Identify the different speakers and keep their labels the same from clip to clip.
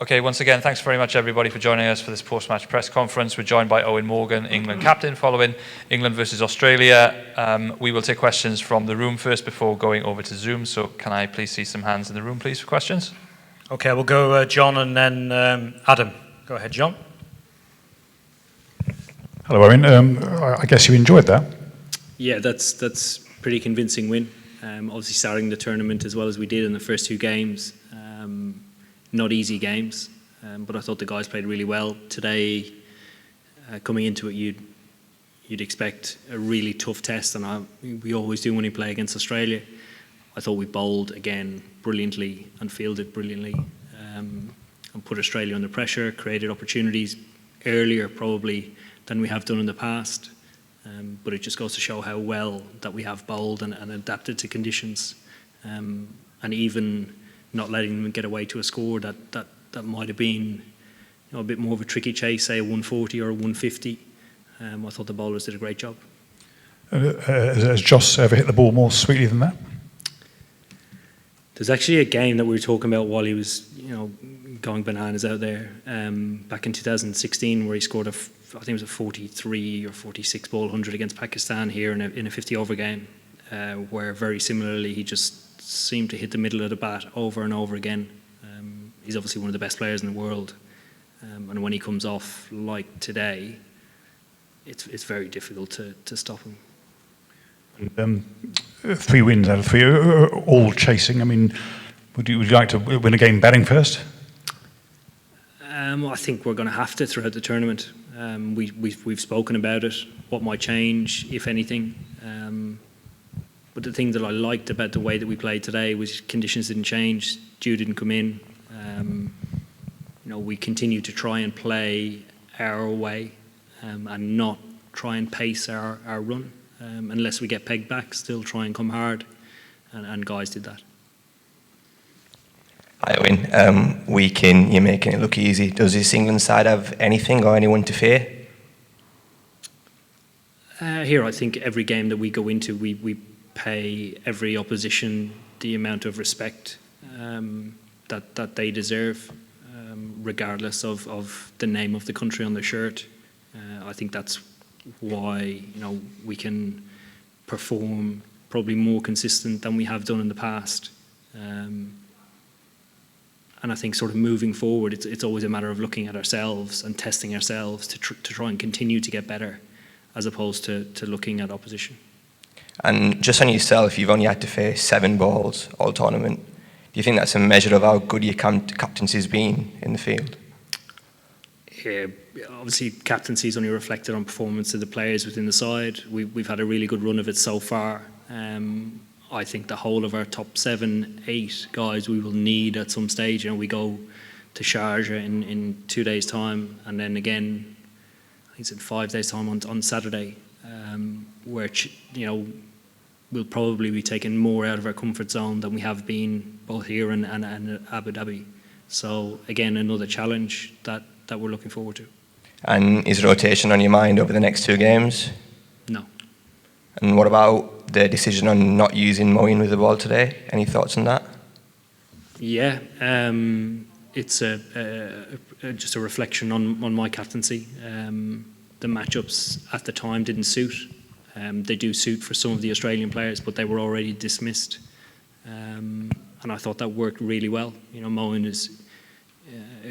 Speaker 1: Okay, once again, thanks very much everybody for joining us for this post-match press conference. We're joined by Eoin Morgan, England captain, following England versus Australia. We will take questions from the room first before going over to Zoom. So can I please see some hands in the room, please, for questions?
Speaker 2: Okay, we'll go John and then Adam. Go ahead, John.
Speaker 3: Hello, Eoin. I guess you enjoyed that.
Speaker 4: Yeah, that's pretty convincing win. Obviously starting the tournament as well as we did in the first two games. Not easy games, but I thought the guys played really well. Today, coming into it, you'd expect a really tough test, and we always do when we play against Australia. I thought we bowled again brilliantly and fielded brilliantly, and put Australia under pressure, created opportunities earlier probably than we have done in the past. But it just goes to show how well that we have bowled and adapted to conditions, and even not letting them get away to a score that might have been a bit more of a tricky chase, say a 140 or a 150. I thought the bowlers did a great job.
Speaker 3: Has Joss ever hit the ball more sweetly than that?
Speaker 4: There's actually a game that we were talking about while he was going bananas out there back in 2016 where he scored I think it was a 43 or 46 ball 100 against Pakistan here in a 50 over game, where very similarly he just seemed to hit the middle of the bat over and over again. He's obviously one of the best players in the world, and when he comes off like today, it's very difficult to stop him.
Speaker 3: 3 wins out of 3, all chasing. I mean, would you like to win a game batting first?
Speaker 4: I think we're going to have to throughout the tournament. We've spoken about it, what might change, if anything. But the thing that I liked about the way that we played today was conditions didn't change, Dew didn't come in. We continue to try and play our way and not try and pace our run. Unless we get pegged back, still try and come hard, and guys did that.
Speaker 5: Hi Eoin, week in, you're making it look easy. Does this England side have anything or anyone to fear?
Speaker 4: Here, I think every game that we go into, we pay every opposition the amount of respect that they deserve, regardless of the name of the country on the shirt. I think that's why we can perform probably more consistent than we have done in the past. And I think sort of moving forward, it's always a matter of looking at ourselves and testing ourselves to try and continue to get better, as opposed to looking at opposition.
Speaker 5: And just on yourself, you've only had to face 7 balls all tournament. Do you think that's a measure of how good your captaincy's been in the field?
Speaker 4: Yeah, obviously captaincy is only reflected on performance of the players within the side. We've had a really good run of it so far. I think the whole of our top 7, 8 guys we will need at some stage. We go to Sharjah in 2 days' time, and then again, I think it's in 5 days' time on Saturday, where we'll probably be taking more out of our comfort zone than we have been both here and Abu Dhabi. So again, another challenge that we're looking forward to.
Speaker 5: And is rotation on your mind over the next 2 games?
Speaker 4: No.
Speaker 5: And what about the decision on not using Moeen with the ball today? Any thoughts on that? Yeah,
Speaker 4: it's just a reflection on my captaincy. The matchups at the time didn't suit. They do suit for some of the Australian players, but they were already dismissed. And I thought that worked really well. Moeen is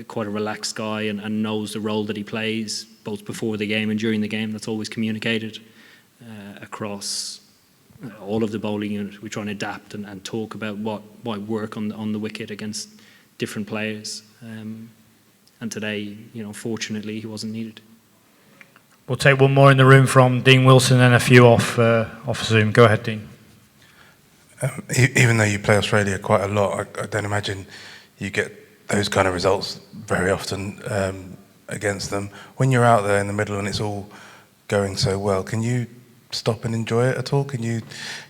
Speaker 4: quite a relaxed guy and knows the role that he plays, both before the game and during the game. That's always communicated across all of the bowling unit. We try and adapt and talk about what might work on the wicket against different players. And today, fortunately, he wasn't needed.
Speaker 2: We'll take one more in the room from Dean Wilson and a few off Zoom. Go ahead, Dean.
Speaker 6: Even though you play Australia quite a lot, I don't imagine you get those kind of results very often against them. When you're out there in the middle and it's all going so well, can you stop and enjoy it at all? Can you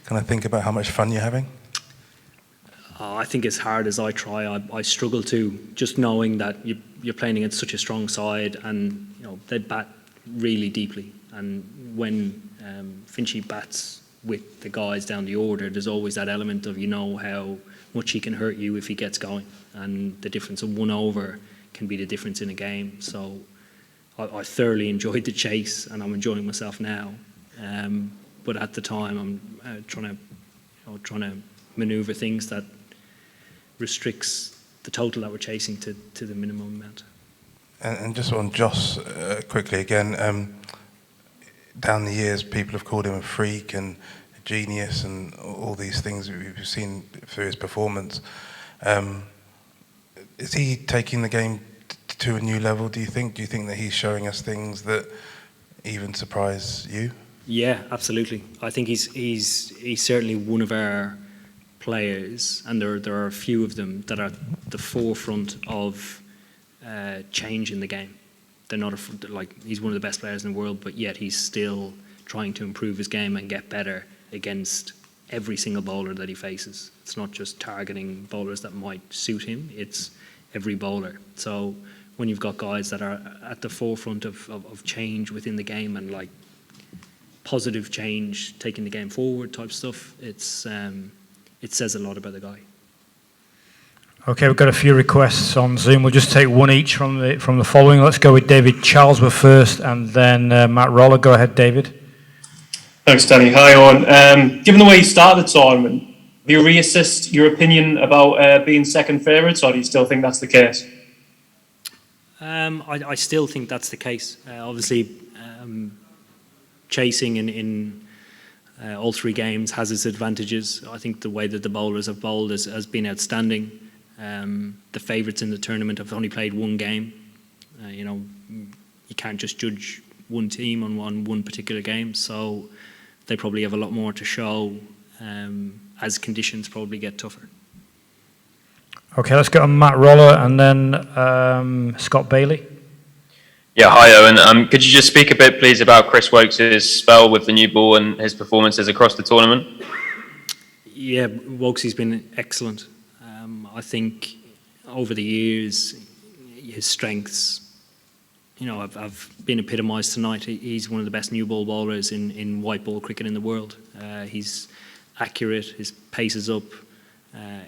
Speaker 6: kind of think about how much fun you're having?
Speaker 4: I think as hard as I try, I struggle to, just knowing that you're playing against such a strong side, and they bat really deeply. And when Finchy bats with the guys down the order, there's always that element of how much he can hurt you if he gets going, and the difference of 1 over can be the difference in a game. So I thoroughly enjoyed the chase, and I'm enjoying myself now. But at the time, I'm trying to manoeuvre things that restricts the total that we're chasing to the minimum amount.
Speaker 6: And just on Joss quickly again, down the years, people have called him a freak and a genius and all these things we've seen through his performance. Is he taking the game to a new level, do you think? Do you think that he's showing us things that even surprise you?
Speaker 4: Yeah, absolutely. I think he's certainly one of our players, and there are a few of them that are at the forefront of change in the game. They're not he's one of the best players in the world, but yet he's still trying to improve his game and get better against every single bowler that he faces. It's not just targeting bowlers that might suit him, it's every bowler. So when you've got guys that are at the forefront of change within the game and like positive change, taking the game forward type stuff, it says a lot about the guy.
Speaker 2: Okay, we've got a few requests on Zoom. We'll just take one each from the following. Let's go with David Charlesworth first, and then Matt Roller. Go ahead, David.
Speaker 7: Thanks, Danny. Hi, Eoin. Given the way you started the tournament, have you reassessed your opinion about being second favourites, or do you still think that's the case?
Speaker 4: I still think that's the case. Obviously, chasing in all three games has its advantages. I think the way that the bowlers have bowled has been outstanding. The favourites in the tournament have only played one game. You can't just judge one team on one particular game, so they probably have a lot more to show as conditions probably get tougher.
Speaker 2: Okay, let's go to Matt Roller and then Scott Bailey.
Speaker 8: Yeah, hi Eoin. Could you just speak a bit, please, about Chris Wokes' spell with the new ball and his performances across the tournament?
Speaker 4: Yeah, Wokesy's been excellent. I think over the years, his strengths, have been epitomised tonight. He's one of the best new ball bowlers in white ball cricket in the world. He's accurate, his pace is up,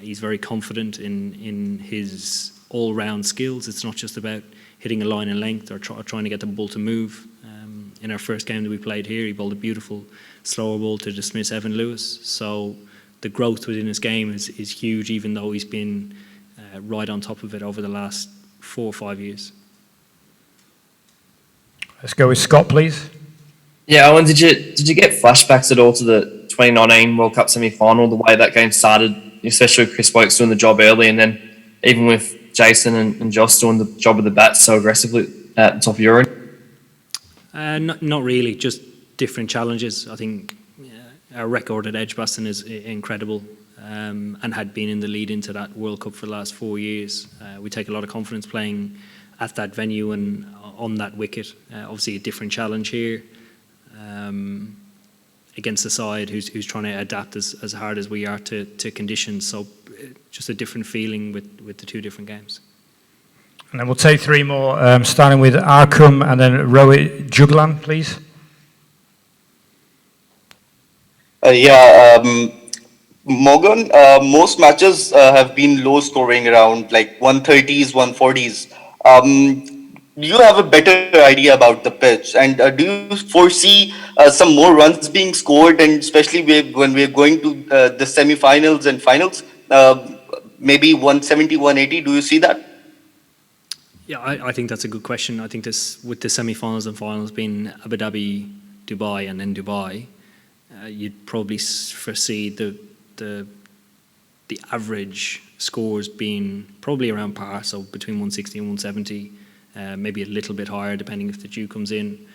Speaker 4: he's very confident in his all-round skills. It's not just about hitting a line in length or trying to get the ball to move. In our first game that we played here, he bowled a beautiful slower ball to dismiss Evan Lewis. So the growth within his game is huge, even though he's been right on top of it over the last 4 or 5 years.
Speaker 2: Let's go with Scott, please.
Speaker 9: Yeah, Owen, did you get flashbacks at all to the 2019 World Cup semi-final, the way that game started, especially with Chris Wokes doing the job early, and then even with Jason and Joss doing the job of the bat so aggressively at the top of your end?
Speaker 4: Not really, just different challenges. I think our record at Edgbaston is incredible, and had been in the lead into that World Cup for the last 4 years. We take a lot of confidence playing at that venue and on that wicket. Obviously a different challenge here against a side who's trying to adapt as hard as we are to conditions. So just a different feeling with the two different games.
Speaker 2: And then we'll take 3 more, starting with Arkham and then Rohit Juglan, please.
Speaker 10: Morgan, most matches have been low scoring, around like 130s, 140s. Do you have a better idea about the pitch, and do you foresee some more runs being scored, and especially when we're going to the semi-finals and finals, maybe 170, 180, do you see that?
Speaker 4: Yeah, I think that's a good question. I think this, with the semi-finals and finals being Abu Dhabi, Dubai and then Dubai, you'd probably foresee the average scores being probably around par, so between 160 and 170, maybe a little bit higher depending if the dew comes in.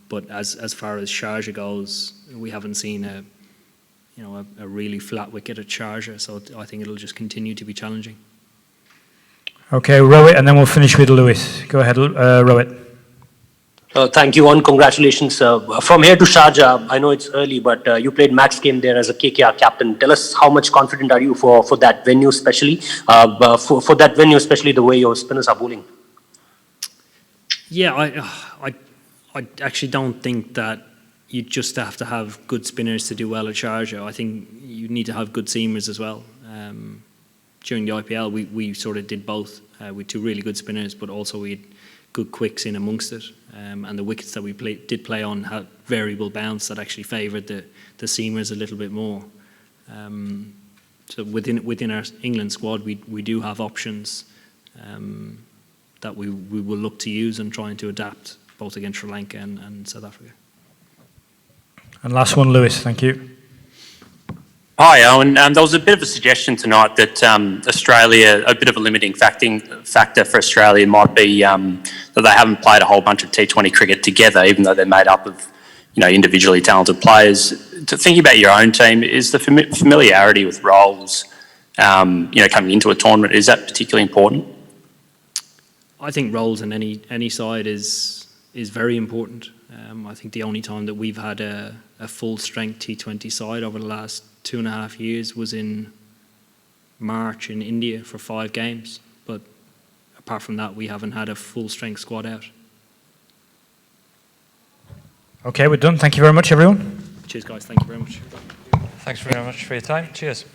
Speaker 4: But as far as Sharjah goes, we haven't seen a really flat wicket at Sharjah, so I think it'll just continue to be challenging.
Speaker 2: Okay, Rohit, and then we'll finish with Lewis. Go ahead, Rohit.
Speaker 11: Thank you, and congratulations. From here to Sharjah, I know it's early, but you played max game there as a KKR captain. Tell us, how much confident are you for that venue, especially for that venue, especially the way your spinners are bowling?
Speaker 4: Yeah, I actually don't think that you just have to have good spinners to do well at Sharjah. I think you need to have good seamers as well. during the IPL, we sort of did both. We had two really good spinners, but also we had good quicks in amongst it. And the wickets that we did play on had variable bounce that actually favoured the seamers a little bit more. So within our England squad, we do have options that we will look to use and trying to adapt both against Sri Lanka and South Africa.
Speaker 2: And last one, Lewis, thank you.
Speaker 12: Hi, Owen. There was a bit of a suggestion tonight that Australia, a bit of a limiting factor for Australia might be that they haven't played a whole bunch of T20 cricket together, even though they're made up of, individually talented players. Thinking about your own team, is the familiarity with roles, coming into a tournament, is that particularly important?
Speaker 4: I think roles in any side is very important. I think the only time that we've had a full-strength T20 side over the last 2.5 years was in March in India for 5 games. But apart from that, we haven't had a full-strength squad out.
Speaker 2: Okay, we're done. Thank you very much, everyone.
Speaker 4: Cheers, guys. Thank you very much.
Speaker 1: Thanks very much for your time. Cheers.